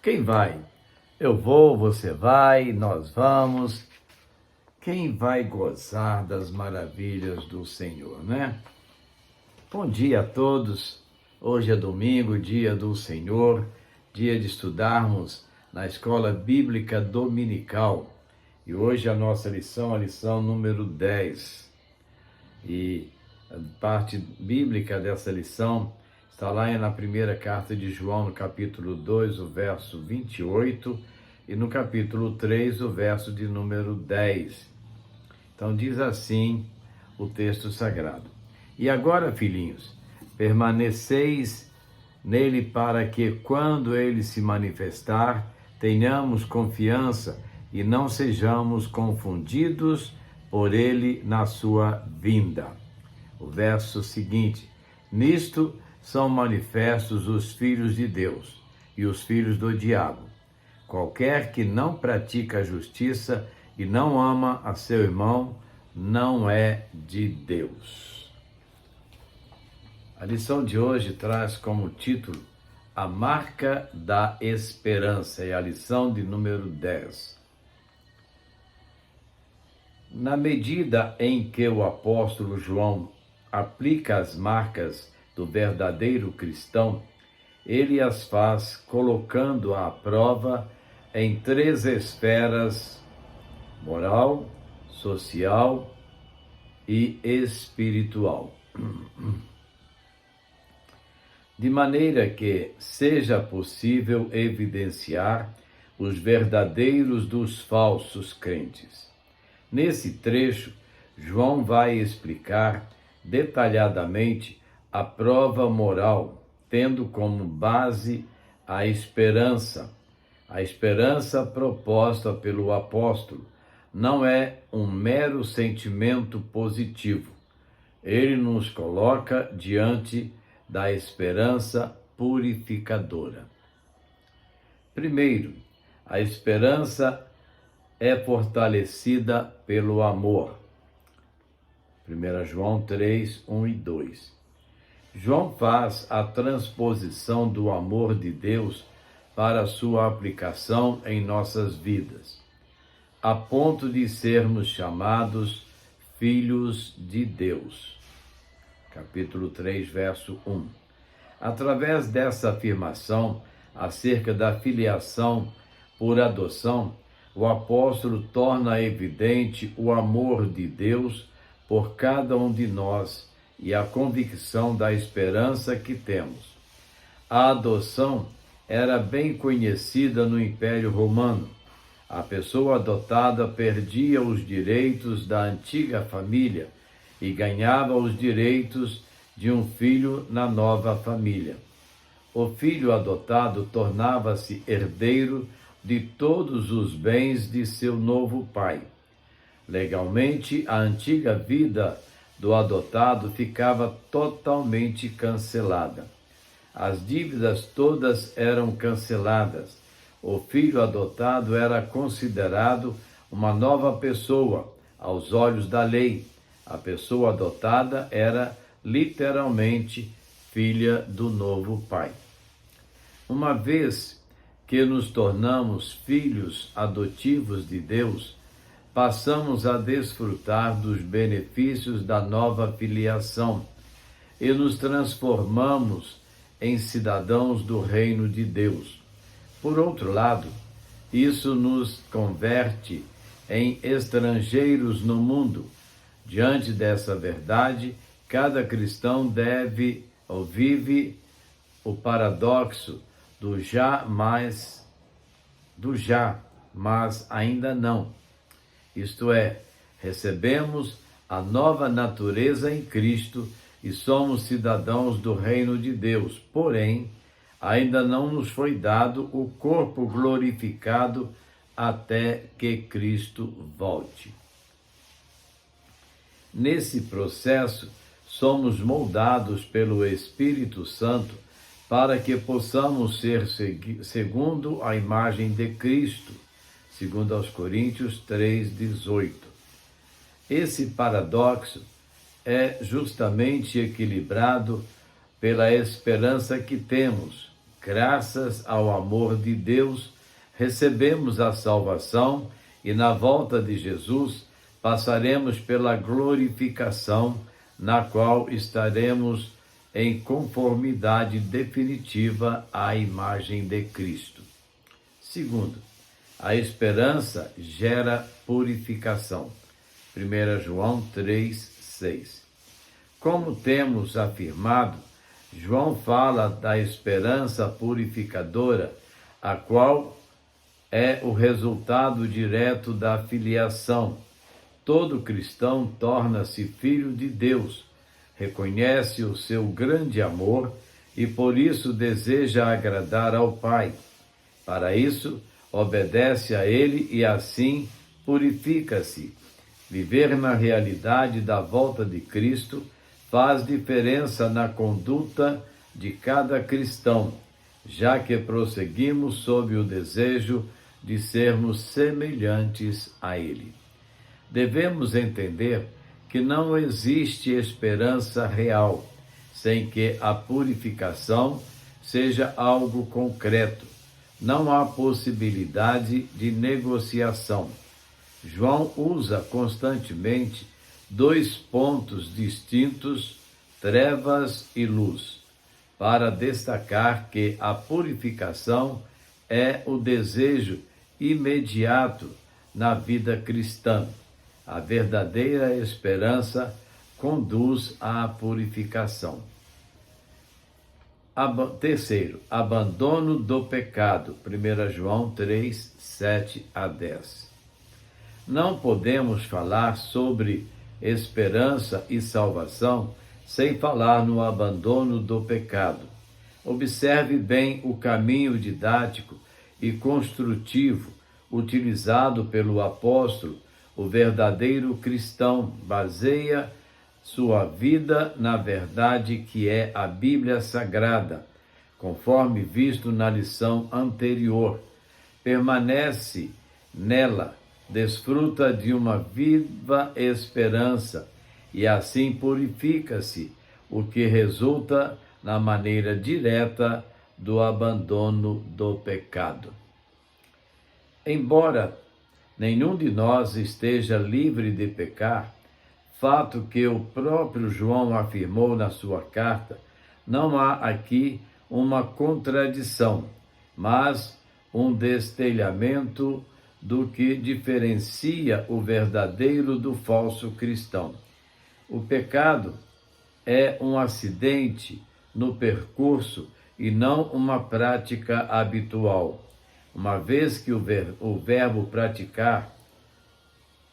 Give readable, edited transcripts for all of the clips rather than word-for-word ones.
Quem vai? Eu vou, você vai, nós vamos. Quem vai gozar das maravilhas do Senhor, né? Bom dia a todos. Hoje é domingo, dia do Senhor, dia de estudarmos na Escola Bíblica Dominical. E hoje a nossa lição, a lição número 10. E a parte bíblica dessa lição está lá na primeira carta de João, no capítulo 2, o verso 28, e no capítulo 3, o verso de número 10. Então diz assim o texto sagrado: E agora, filhinhos, permaneceis nele para que, quando ele se manifestar, tenhamos confiança e não sejamos confundidos por ele na sua vinda. O verso seguinte: Nisto são manifestos os filhos de Deus e os filhos do diabo. Qualquer que não pratica a justiça e não ama a seu irmão, não é de Deus. A lição de hoje traz como título A Marca da Esperança, é a lição de número 10. Na medida em que o apóstolo João aplica as marcas do verdadeiro cristão, ele as faz colocando à prova em 3 esferas: moral, social e espiritual. De maneira que seja possível evidenciar os verdadeiros dos falsos crentes. Nesse trecho, João vai explicar detalhadamente a prova moral, tendo como base a esperança. A esperança proposta pelo apóstolo não é um mero sentimento positivo. Ele nos coloca diante da esperança purificadora. Primeiro, a esperança é fortalecida pelo amor. 1 João 3, 1 e 2. João faz a transposição do amor de Deus para a sua aplicação em nossas vidas, a ponto de sermos chamados filhos de Deus. Capítulo 3, verso 1. Através dessa afirmação acerca da filiação por adoção, o apóstolo torna evidente o amor de Deus por cada um de nós e a convicção da esperança que temos. A adoção era bem conhecida no Império Romano. A pessoa adotada perdia os direitos da antiga família e ganhava os direitos de um filho na nova família. O filho adotado tornava-se herdeiro de todos os bens de seu novo pai. Legalmente, a antiga vida do adotado ficava totalmente cancelada. As dívidas todas eram canceladas. O filho adotado era considerado uma nova pessoa aos olhos da lei. A pessoa adotada era literalmente filha do novo pai. Uma vez que nos tornamos filhos adotivos de Deus, passamos a desfrutar dos benefícios da nova filiação e nos transformamos em cidadãos do reino de Deus. Por outro lado, isso nos converte em estrangeiros no mundo. Diante dessa verdade, cada cristão deve ou vive o paradoxo do já, mas ainda não. Isto é, recebemos a nova natureza em Cristo e somos cidadãos do reino de Deus, porém, ainda não nos foi dado o corpo glorificado até que Cristo volte. Nesse processo, somos moldados pelo Espírito Santo para que possamos ser segundo a imagem de Cristo, segundo aos Coríntios 3:18. Esse paradoxo é justamente equilibrado pela esperança que temos. graças ao amor de Deus, recebemos a salvação e na volta de Jesus passaremos pela glorificação, na qual estaremos em conformidade definitiva à imagem de Cristo. Segundo, a esperança gera purificação. 1 João 3:6. Como temos afirmado, João fala da esperança purificadora, a qual é o resultado direto da filiação. Todo cristão torna-se filho de Deus, reconhece o seu grande amor e por isso deseja agradar ao Pai. Para isso, obedece a Ele e assim purifica-se. Viver na realidade da volta de Cristo faz diferença na conduta de cada cristão, já que prosseguimos sob o desejo de sermos semelhantes a Ele. Devemos entender que não existe esperança real sem que a purificação seja algo concreto. Não há possibilidade de negociação. João usa constantemente dois pontos distintos, trevas e luz, para destacar que a purificação é o desejo imediato na vida cristã. A verdadeira esperança conduz à purificação. Terceiro, abandono do pecado. 1 João 3, 7-10. Não podemos falar sobre esperança e salvação sem falar no abandono do pecado. Observe bem o caminho didático e construtivo utilizado pelo apóstolo. O verdadeiro cristão baseia sua vida na verdade que é a Bíblia Sagrada, conforme visto na lição anterior. Permanece nela, desfruta de uma viva esperança e assim purifica-se, o que resulta na maneira direta do abandono do pecado. Embora nenhum de nós esteja livre de pecar, fato que o próprio João afirmou na sua carta, não há aqui uma contradição, mas um destelhamento do que diferencia o verdadeiro do falso cristão. O pecado é um acidente no percurso e não uma prática habitual. Uma vez que o verbo praticar,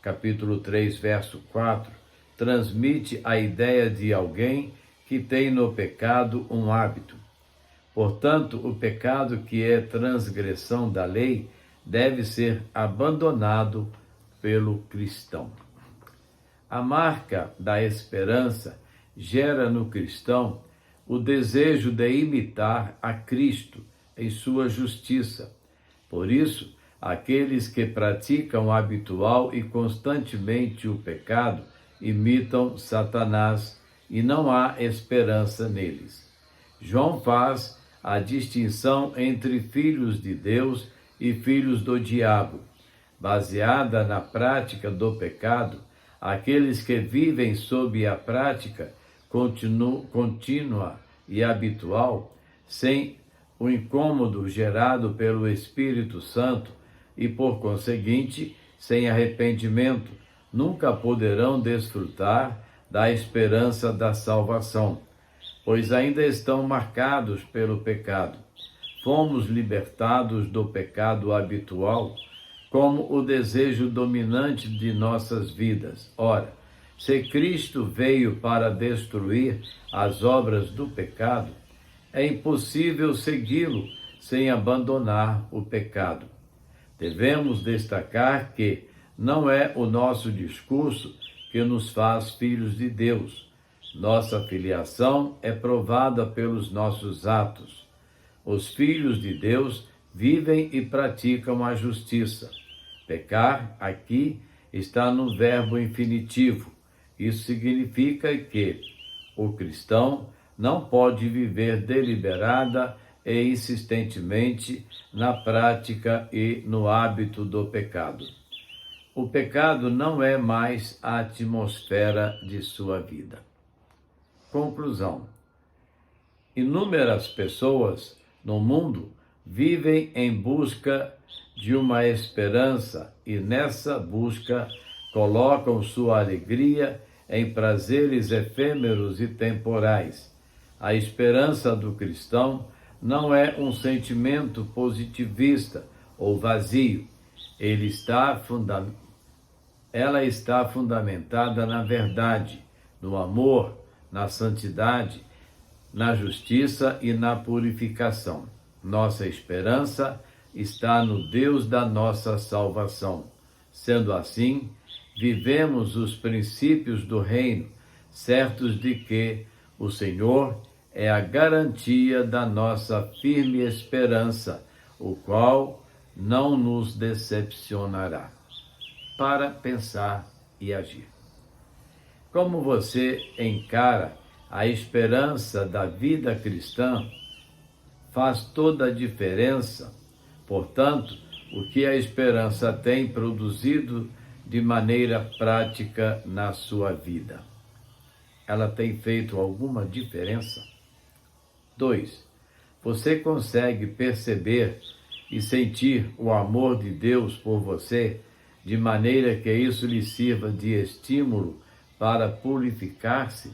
capítulo 3, verso 4, transmite a ideia de alguém que tem no pecado um hábito. Portanto, o pecado que é transgressão da lei deve ser abandonado pelo cristão. A marca da esperança gera no cristão o desejo de imitar a Cristo em sua justiça. Por isso, aqueles que praticam habitual e constantemente o pecado imitam Satanás e não há esperança neles. João faz a distinção entre filhos de Deus e filhos do diabo. Baseada na prática do pecado, aqueles que vivem sob a prática contínua e habitual, sem o incômodo gerado pelo Espírito Santo e, por conseguinte, sem arrependimento, nunca poderão desfrutar da esperança da salvação, pois ainda estão marcados pelo pecado. Fomos libertados do pecado habitual como o desejo dominante de nossas vidas. Ora, se Cristo veio para destruir as obras do pecado, é impossível segui-lo sem abandonar o pecado. Devemos destacar que não é o nosso discurso que nos faz filhos de Deus. Nossa filiação é provada pelos nossos atos. Os filhos de Deus vivem e praticam a justiça. Pecar, aqui, está no verbo infinitivo. Isso significa que o cristão não pode viver deliberada e insistentemente na prática e no hábito do pecado. O pecado não é mais a atmosfera de sua vida. Conclusão: inúmeras pessoas no mundo vivem em busca de uma esperança e nessa busca colocam sua alegria em prazeres efêmeros e temporais. A esperança do cristão não é um sentimento positivista ou vazio. Ela está fundamentada na verdade, no amor, na santidade, na justiça e na purificação. Nossa esperança está no Deus da nossa salvação. Sendo assim, vivemos os princípios do reino, certos de que o Senhor é a garantia da nossa firme esperança, o qual não nos decepcionará. Para pensar e agir. Como você encara a esperança da vida cristã faz toda a diferença. Portanto, o que a esperança tem produzido de maneira prática na sua vida? Ela tem feito alguma diferença? 2. Você consegue perceber e sentir o amor de Deus por você, de maneira que isso lhe sirva de estímulo para purificar-se?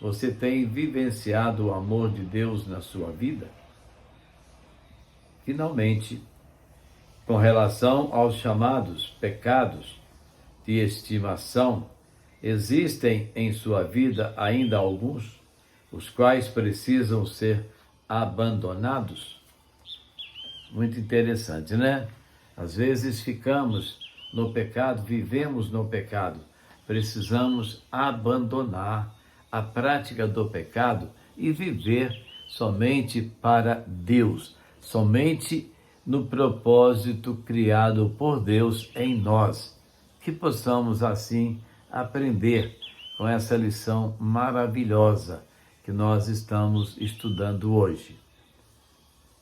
Você tem vivenciado o amor de Deus na sua vida? Finalmente, com relação aos chamados pecados de estimação, existem em sua vida ainda alguns, os quais precisam ser abandonados? Muito interessante, né? Às vezes ficamos no pecado, vivemos no pecado. Precisamos abandonar a prática do pecado e viver somente para Deus, somente no propósito criado por Deus em nós. Que possamos assim aprender com essa lição maravilhosa que nós estamos estudando hoje.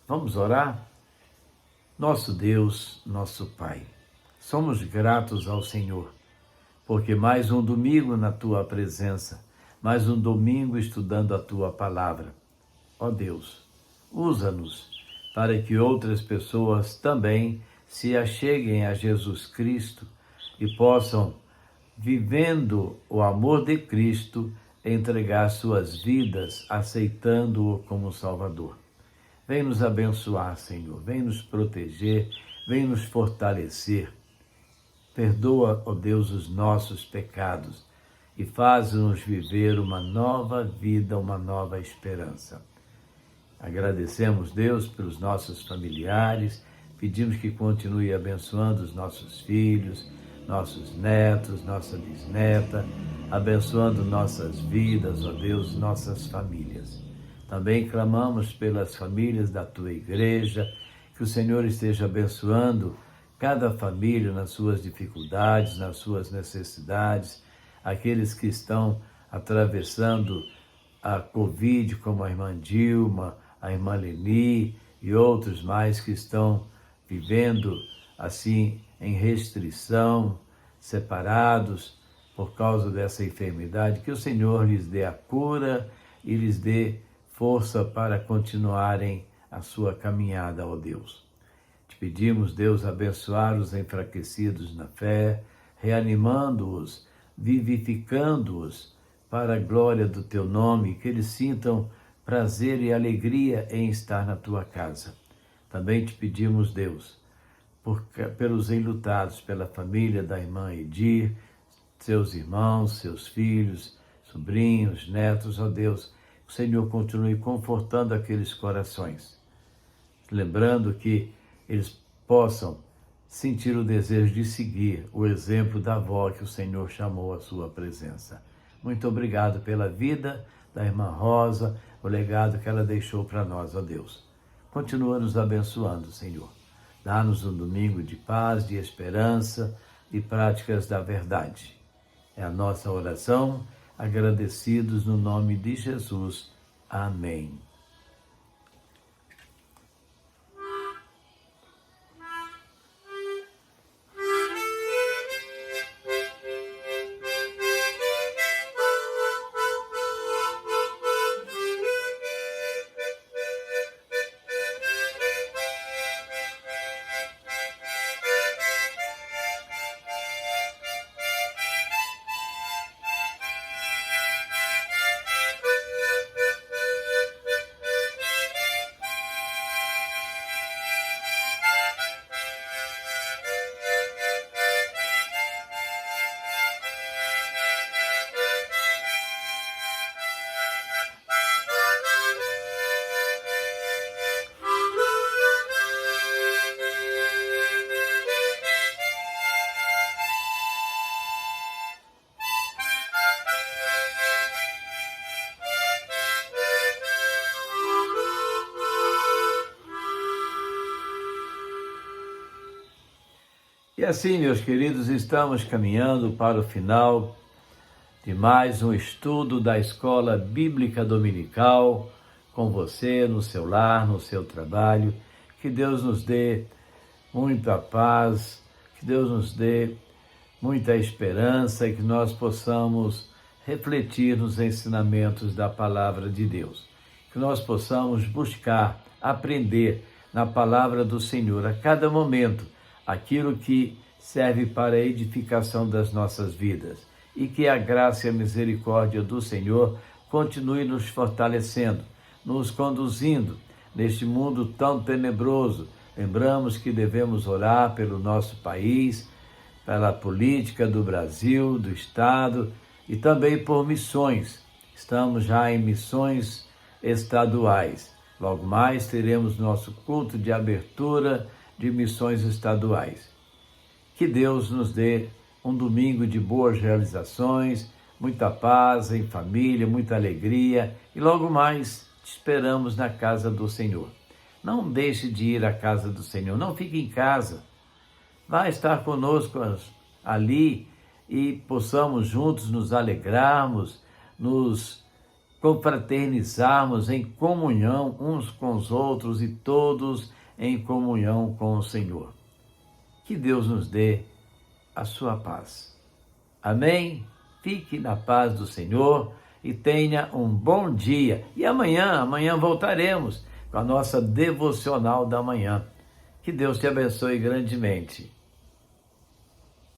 Vamos orar? Nosso Deus, nosso Pai, somos gratos ao Senhor, porque mais um domingo na Tua presença, mais um domingo estudando a Tua palavra. Ó Deus, usa-nos para que outras pessoas também se acheguem a Jesus Cristo e possam, vivendo o amor de Cristo, entregar suas vidas, aceitando-o como Salvador. Vem nos abençoar, Senhor, vem nos proteger, vem nos fortalecer. Perdoa, ó Deus, os nossos pecados e faz-nos viver uma nova vida, uma nova esperança. Agradecemos, Deus, pelos nossos familiares, pedimos que continue abençoando os nossos filhos, nossos netos, nossa bisneta, abençoando nossas vidas, ó Deus, nossas famílias. Também clamamos pelas famílias da Tua Igreja, que o Senhor esteja abençoando cada família nas suas dificuldades, nas suas necessidades, aqueles que estão atravessando a Covid, como a irmã Dilma, a irmã Leni e outros mais que estão vivendo assim em restrição, separados por causa dessa enfermidade, que o Senhor lhes dê a cura e lhes dê força para continuarem a sua caminhada, ó Deus. Te pedimos, Deus, abençoar os enfraquecidos na fé, reanimando-os, vivificando-os para a glória do Teu nome, que eles sintam prazer e alegria em estar na Tua casa. Também te pedimos, Deus, pelos enlutados, pela família da irmã Edir, seus irmãos, seus filhos, sobrinhos, netos, ó Deus, o Senhor continue confortando aqueles corações, lembrando que eles possam sentir o desejo de seguir o exemplo da avó que o Senhor chamou à sua presença. Muito obrigado pela vida da irmã Rosa, o legado que ela deixou para nós, ó Deus. Continua nos abençoando, Senhor. Dá-nos um domingo de paz, de esperança e práticas da verdade. É a nossa oração, agradecidos no nome de Jesus. Amém. E assim, meus queridos, estamos caminhando para o final de mais um estudo da Escola Bíblica Dominical, com você no seu lar, no seu trabalho. Que Deus nos dê muita paz, que Deus nos dê muita esperança e que nós possamos refletir nos ensinamentos da Palavra de Deus. Que nós possamos buscar, aprender na Palavra do Senhor a cada momento aquilo que serve para a edificação das nossas vidas. E que a graça e a misericórdia do Senhor continue nos fortalecendo, nos conduzindo neste mundo tão tenebroso. Lembramos que devemos orar pelo nosso país, pela política do Brasil, do Estado e também por missões. Estamos já em missões estaduais. Logo mais teremos nosso culto de abertura de missões estaduais. Que Deus nos dê um domingo de boas realizações, muita paz em família, muita alegria e logo mais te esperamos na casa do Senhor. Não deixe de ir à casa do Senhor, não fique em casa. Vai estar conosco ali e possamos juntos nos alegrarmos, nos confraternizarmos em comunhão uns com os outros e todos em comunhão com o Senhor. Que Deus nos dê a sua paz. Amém? Fique na paz do Senhor e tenha um bom dia. E amanhã voltaremos com a nossa devocional da manhã. Que Deus te abençoe grandemente.